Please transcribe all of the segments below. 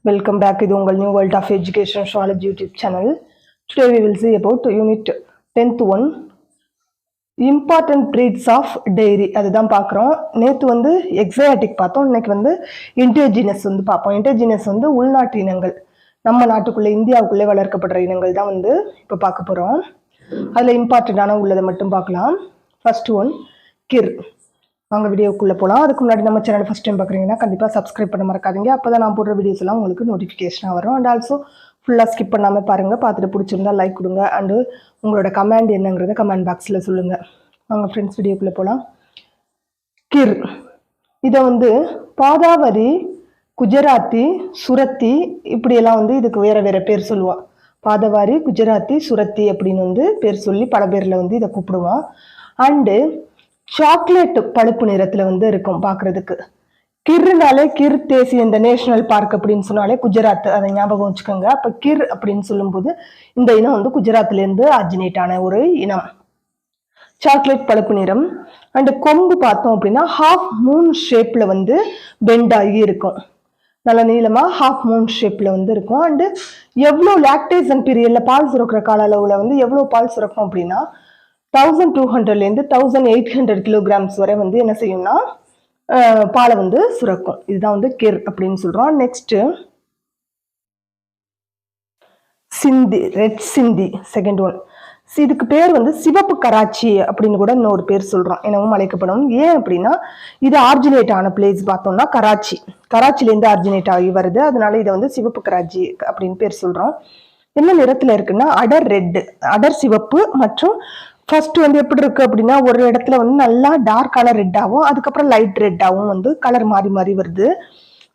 Welcome back to the New World of Education Astrology YouTube channel. Today we will see about Unit 10th one Important breeds of dairy. அதுதான் பார்க்குறோம். நேற்று வந்து exotic பார்த்தோம். இன்னைக்கு வந்து இன்டிஜினஸ் வந்து பார்ப்போம். இன்டிஜினஸ் வந்து உள்நாட்டு இனங்கள், நம்ம நாட்டுக்குள்ளே இந்தியாவுக்குள்ளே வளர்க்கப்படுற இனங்கள் தான் வந்து இப்போ பார்க்க போகிறோம். அதில் இம்பார்ட்டண்ட்டான உள்ளதை மட்டும் பார்க்கலாம். First one Gir. வாங்க வீடியோக்குள்ளே போகலாம். அதுக்கு முன்னாடி நம்ம சேனல் ஃபஸ்ட் டைம் பார்க்குறீங்கன்னா கண்டிப்பாக சப்ஸ்கிரைப் பண்ண மறக்காதீங்க. அப்போ தான் நான் போடுற வீடியோஸ் எல்லாம் உங்களுக்கு நோட்டிஃபிகேஷனாக வரும். அண்ட் ஆல்சோ ஃபுல்லாக ஸ்கிப் பண்ணாமல் பாருங்கள். பார்த்துட்டு பிடிச்சிருந்தா லைக் கொடுங்க. அண்டு உங்களோட கமெண்ட் என்னங்கிறத கமெண்ட் பாக்ஸில் சொல்லுங்கள். வாங்க ஃப்ரெண்ட்ஸ் வீடியோக்குள்ளே போகலாம். கிர் இதை வந்து பாதாவரி, குஜராத்தி, சுரத்தி இப்படியெல்லாம் வந்து இதுக்கு வேறு வேறு பேர் சொல்லுவான். பாதவாரி, குஜராத்தி, சுரத்தி அப்படின்னு வந்து பேர் சொல்லி பல பேரில் வந்து இதை கூப்பிடுவான். அண்டு சாக்லேட் பழுப்பு நிறத்தில் வந்து இருக்கும் பார்க்குறதுக்கு. கிர்னாலே கிர் தேசிய இந்த நேஷனல் பார்க் அப்படின்னு சொன்னாலே குஜராத், அதை ஞாபகம் வச்சுக்கோங்க. அப்போ கிர் அப்படின்னு சொல்லும்போது இந்த இனம் வந்து குஜராத்லேருந்து ஆரிஜினேட் ஆன ஒரு இனம். சாக்லேட் பழுப்பு நிறம். அண்டு கொம்பு பார்த்தோம் அப்படின்னா ஹாஃப் மூன் ஷேப்பில் வந்து பெண்ட் ஆகி இருக்கும். நல்ல நீளமாக ஹாஃப் மூன் ஷேப்பில் வந்து இருக்கும். அண்டு எவ்வளோ லாக்டேஷன் பீரியடில் பால் சுரக்கிற கால அளவில் வந்து எவ்வளோ பால் சுரக்கும் அப்படின்னா 1200லேருந்து 1800 கிலோகிராம்ஸ் வரை வந்து என்ன செய்யும்னா பாலை வந்து சுரக்கும். இதுதான் வந்து கிர் அப்படின்னு சொல்கிறோம். நெக்ஸ்ட்டு சிந்தி, ரெட் சிந்தி செகண்ட் ஒன். இதுக்கு பேர் வந்து சிவப்பு கராச்சி அப்படின்னு கூட இன்னொரு பேர் சொல்கிறோம், எனவும் அழைக்கப்படும். ஏன் அப்படின்னா இது ஆரிஜினேட் ஆன பிளேஸ் பார்த்தோம்னா கராச்சி, கராச்சிலேருந்து ஆரிஜினேட் ஆகி வருது. அதனால இதை வந்து சிவப்பு கராச்சி அப்படின்னு பேர் சொல்கிறோம். என்ன நிறத்தில் இருக்குன்னா அடர் ரெட்டு, அடர் சிவப்பு. மற்றும் ஃபர்ஸ்ட் வந்து எப்படி இருக்கு அப்படின்னா ஒரு இடத்துல வந்து நல்லா டார்க்கான ரெட்டாகவும் அதுக்கப்புறம் லைட் ரெட்டாகவும் வந்து கலர் மாறி மாறி வருது.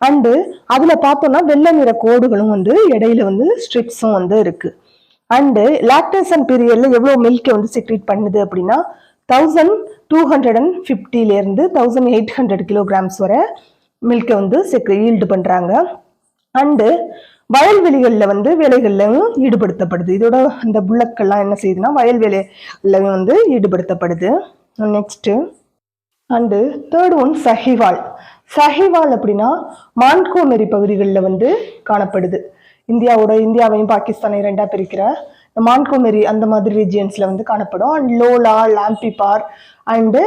அண்டு அதில் பார்த்தோம்னா வெள்ளை நிற கோடுகளும் வந்து இடையில வந்து ஸ்ட்ரிப்ஸும் வந்து இருக்கு. அண்டு லாக்டேஷன் பீரியட்ல எவ்வளோ மில்கை வந்து செக்ரேட் பண்ணுது அப்படின்னா 1250லேருந்து 1800 கிலோகிராம்ஸ் வரை மில்கை வந்து ஈல்டு பண்ணுறாங்க. அண்டு வயல்வெளிகளில் வந்து வேலைகள்லையும் ஈடுபடுத்தப்படுது. இதோட இந்த புல்லக்கெல்லாம் என்ன செய்யுதுன்னா வயல் வேலைகள்லையும் வந்து ஈடுபடுத்தப்படுது. Next and third one Sahiwal. Sahiwal அப்படின்னா மான்கோமெரி பகுதிகளில் வந்து காணப்படுது. இந்தியாவையும் பாகிஸ்தானையும் ரெண்டாக பிரிக்கிற மான்கோமெரி அந்த மாதிரி ரீஜியன்ஸில் வந்து காணப்படும். அண்ட் லோலா, லாம்பிபார் அண்டு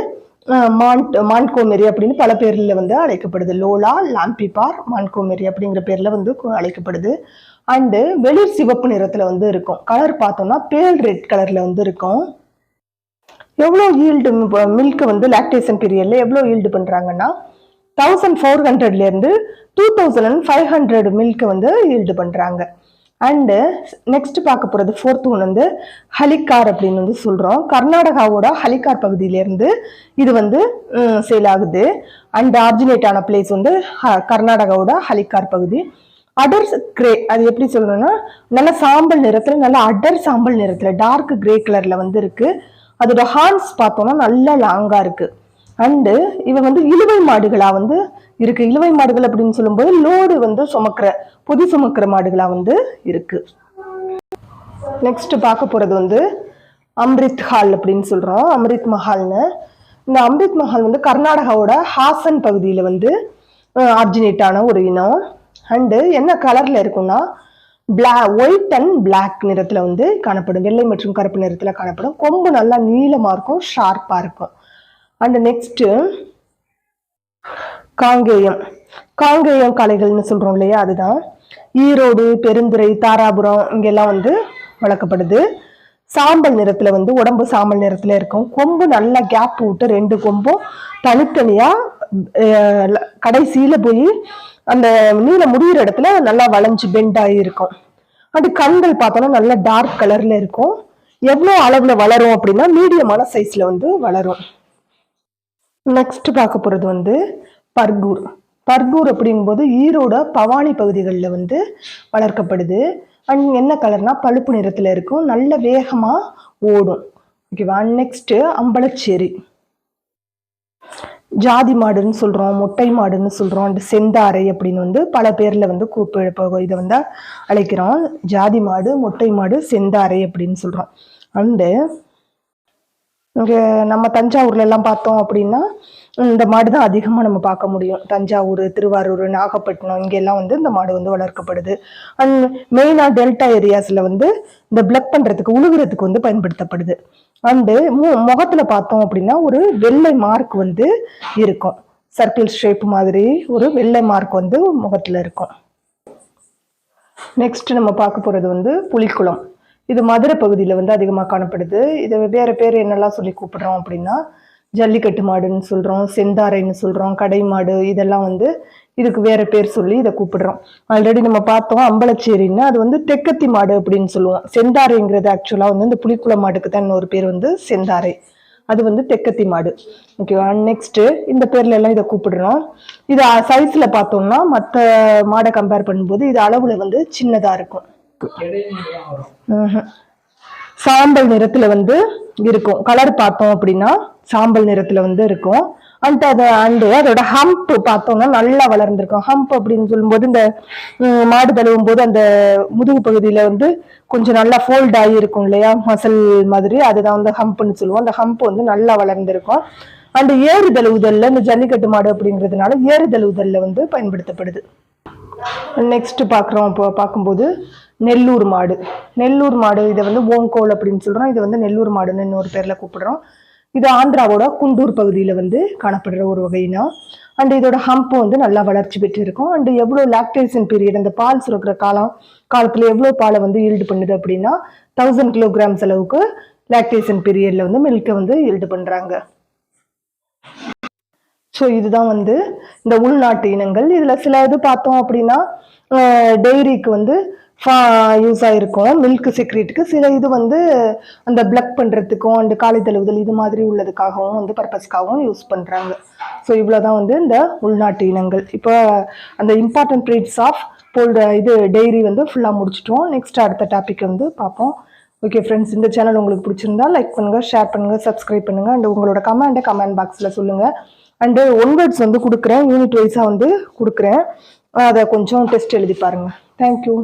மான்கோமெரி அப்படின்னு பல பேர்ல வந்து அழைக்கப்படுது. லோலா, லாம்பிபார், மான்கோமெரி அப்படிங்கிற பேர்ல வந்து அழைக்கப்படுது. அண்டு வெளிர் சிவப்பு நிறத்துல வந்து இருக்கும். கலர் பார்த்தோம்னா பேல் ரெட் கலர்ல வந்து இருக்கும். எவ்வளோ ஈல்டு மில்க் வந்து லாக்டேஷன் பீரியட்ல எவ்வளோ ஈல்டு பண்றாங்கன்னா 1400லேருந்து 2500 மில்க் வந்து ஈல்டு பண்றாங்க. அண்டு நெக்ஸ்ட் பார்க்க போகிறது ஃபோர்த் ஒன் வந்து ஹலிகார் அப்படின்னு வந்து சொல்கிறோம். கர்நாடகாவோட ஹலிகார் பகுதியிலேருந்து இது வந்து சேல் ஆகுது. அண்ட் ஆரிஜினேட் ஆன பிளேஸ் வந்து கர்நாடகாவோட ஹலிகார் பகுதி. அடர் கிரே, அது எப்படி சொல்லணும்னா நல்ல சாம்பல் நிறத்தில், நல்ல அடர் சாம்பல் நிறத்தில் டார்க் கிரே கலரில் வந்து இருக்குது. அதோட ஹார்ன்ஸ் பார்த்தோம்னா நல்லா லாங்காக இருக்குது. அண்டு இவன் வந்து இழுவை மாடுகளாக வந்து இருக்கு. இழுவை மாடுகள் அப்படின்னு சொல்லும்போது லோடு வந்து பொதி சுமக்கிற மாடுகளா வந்து இருக்கு. நெக்ஸ்ட் பார்க்க போறது வந்து அம்ரித் ஹால் அப்படின்னு சொல்றோம். அம்ரித் மஹால்னு. இந்த அம்ரித் மஹால் வந்து கர்நாடகாவோட ஹாசன் பகுதியில வந்து ஆரிஜினேட் ஆன ஒரு இனம். அண்டு என்ன கலர்ல இருக்கும்னா ஒயிட் அண்ட் பிளாக் நிறத்துல வந்து காணப்படும். வெள்ளை மற்றும் கருப்பு நிறத்துல காணப்படும். கொம்பு நல்லா நீளமா இருக்கும், ஷார்ப்பா இருக்கும். And next Kangayam. காங்கேயம் காளைகள்னு சொல்றோம் இல்லையா, அதுதான். ஈரோடு, பெருந்துறை, தாராபுரம் இங்கெல்லாம் வந்து வளர்க்கப்படுது. சாம்பல் நிறத்துல வந்து உடம்பு சாம்பல் நிறத்துல இருக்கும். கொம்பு நல்லா கேப் விட்டு 2 கொம்பும் தனித்தனியா கடைசியில போய் அந்த நீல முடிகிற இடத்துல நல்லா வளைஞ்சு பெண்ட் ஆகி இருக்கும். அது கண்கள் பார்த்தோம்னா நல்லா டார்க் கலர்ல இருக்கும். எவ்வளோ அளவுல வளரும் அப்படின்னா மீடியமான சைஸ்ல வந்து வளரும். நெக்ஸ்ட் பார்க்க போறது வந்து பர்கூர். பர்கூர் அப்படிங்கும்போது ஈரோட பவானி பகுதிகளில் வந்து வளர்க்கப்படுது. அண்ட் என்ன கலர்னா பழுப்பு நிறத்துல இருக்கும். நல்ல வேகமா ஓடும். ஓகேவா. நெக்ஸ்ட் அம்பலச்சேரி. ஜாதி மாடுன்னு சொல்றோம், மொட்டை மாடுன்னு சொல்றோம். அண்ட் செந்தாரை அப்படின்னு வந்து பல பேர்ல வந்து இதை வந்து அழைக்கிறோம். ஜாதி மாடு, மொட்டை மாடு, செந்தாரை அப்படின்னு சொல்றோம். அண்டு இங்கே நம்ம தஞ்சாவூர்ல எல்லாம் பார்த்தோம் அப்படின்னா இந்த மாடு தான் அதிகமாக நம்ம பார்க்க முடியும். தஞ்சாவூர், திருவாரூர், நாகப்பட்டினம் இங்கெல்லாம் வந்து இந்த மாடு வந்து வளர்க்கப்படுது. அண்ட் மெயினாக டெல்டா ஏரியாஸில் வந்து இந்த பிளக் பண்ணுறதுக்கு உழுகுறதுக்கு வந்து பயன்படுத்தப்படுது. அண்டு முகத்துல பார்த்தோம் அப்படின்னா ஒரு வெள்ளை மார்க் வந்து இருக்கும். சர்க்கிள் ஷேப் மாதிரி ஒரு வெள்ளை மார்க் வந்து முகத்துல இருக்கும். நெக்ஸ்ட் நம்ம பார்க்க போறது வந்து புலிக்குளம். இது மதுரை பகுதியில் வந்து அதிகமாக காணப்படுது. இதை வேற பேர் என்னெல்லாம் சொல்லி கூப்பிடுறோம் அப்படின்னா ஜல்லிக்கட்டு மாடுன்னு சொல்றோம், செந்தாரைன்னு சொல்றோம், கடை மாடு, இதெல்லாம் வந்து இதுக்கு வேற பேர் சொல்லி இதை கூப்பிடுறோம். ஆல்ரெடி நம்ம பார்த்தோம் அம்பலச்சேரின்னு, அது வந்து தெக்கத்தி மாடு அப்படின்னு சொல்லுவோம். செந்தாரைங்கிறது ஆக்சுவலா வந்து இந்த புலிக்குள மாடுக்கு தான் இன்னொரு பேர் வந்து செந்தாரை, அது வந்து தெக்கத்தி மாடு. ஓகேவா. நெக்ஸ்ட் இந்த பேர்ல எல்லாம் இதை கூப்பிடுறோம். இது சைஸ்ல பார்த்தோம்னா மற்ற மாடை கம்பேர் பண்ணும்போது இது அளவுல வந்து சின்னதா இருக்கும். சாம்பல் நிறத்துல வந்து இருக்கும். கலர் பார்த்தோம் அப்படின்னா சாம்பல் நிறத்துல வந்து இருக்கும். அண்ட் அதோட ஹம்ப் பார்த்தோம்னா நல்லா வளர்ந்துருக்கும். ஹம்ப் அப்படின்னு சொல்லும்போது இந்த மாடு தழுவும் போது அந்த முதுகு பகுதியில வந்து கொஞ்சம் நல்லா ஃபோல்ட் ஆகி இருக்கும் இல்லையா, மசல் மாதிரி, அதுதான் வந்து ஹம்ப்னு சொல்லுவோம். அந்த ஹம்ப் வந்து நல்லா வளர்ந்துருக்கும். அண்ட் ஏறு தழுவுதல்ல இந்த ஜல்லிக்கட்டு மாடு அப்படிங்கிறதுனால ஏறு தழுவுதல்ல வந்து பயன்படுத்தப்படுது. நெக்ஸ்ட் பார்க்கும்போது நெல்லூர் மாடு. நெல்லூர் மாடு இதை வந்து ஓங்கோல் அப்படின்னு சொல்றோம். இதை வந்து நெல்லூர் மாடுன்னு இன்னொரு பேர்ல கூப்பிடுறோம். இது ஆந்திராவோட குண்டூர் பகுதியில வந்து காணப்படுற ஒரு வகைனா. அண்ட் இதோட ஹம்ப் வந்து நல்லா வளர்ச்சி பெற்று இருக்கும். அண்ட் எவ்வளவு லாக்டேஷன் பீரியட், அந்த பால் சுரக்கிற காலத்துல எவ்வளவு பாலை வந்து ஈல்டு பண்ணுது அப்படின்னா 1000 கிலோகிராம்ஸ் அளவுக்கு லாக்டேஷன் பீரியட்ல வந்து மில்கை வந்து ஈல்டு பண்றாங்க. ஸோ இதுதான் வந்து இந்த உள்நாட்டு இனங்கள். இதுல சில இது பார்த்தோம் அப்படின்னா டெய்ரிக்கு வந்து யூஸ் ஆயிருக்கும், மில்க் செக்ரேட்டுக்கு. சில இது வந்து அந்த பிளக் பண்றதுக்கும் அண்ட் காலை தழுவுதல் இது மாதிரி உள்ளதுக்காகவும் வந்து பர்பஸ்க்காகவும் யூஸ் பண்றாங்க. ஸோ இவ்வளோதான் வந்து இந்த உள்நாட்டு இனங்கள். இப்போ அந்த இம்பார்ட்டன்ட் ப்ரீட்ஸ் ஆஃப் இது டெய்ரி வந்து ஃபுல்லாக முடிச்சிட்டோம். நெக்ஸ்ட் அடுத்த டாபிக் வந்து பார்ப்போம். ஓகே ஃப்ரெண்ட்ஸ், இந்த சேனல் உங்களுக்கு பிடிச்சிருந்தா லைக் பண்ணுங்க, ஷேர் பண்ணுங்க, சப்ஸ்கிரைப் பண்ணுங்க. அண்ட் உங்களோட கமெண்ட் பாக்ஸில் சொல்லுங்க. அண்டு ஒன் வேர்ட்ஸ் வந்து கொடுக்குறேன், யூனிட் வைஸாக வந்து கொடுக்குறேன். அதை கொஞ்சம் டெஸ்ட் எழுதி பாருங்க. தேங்க்யூ.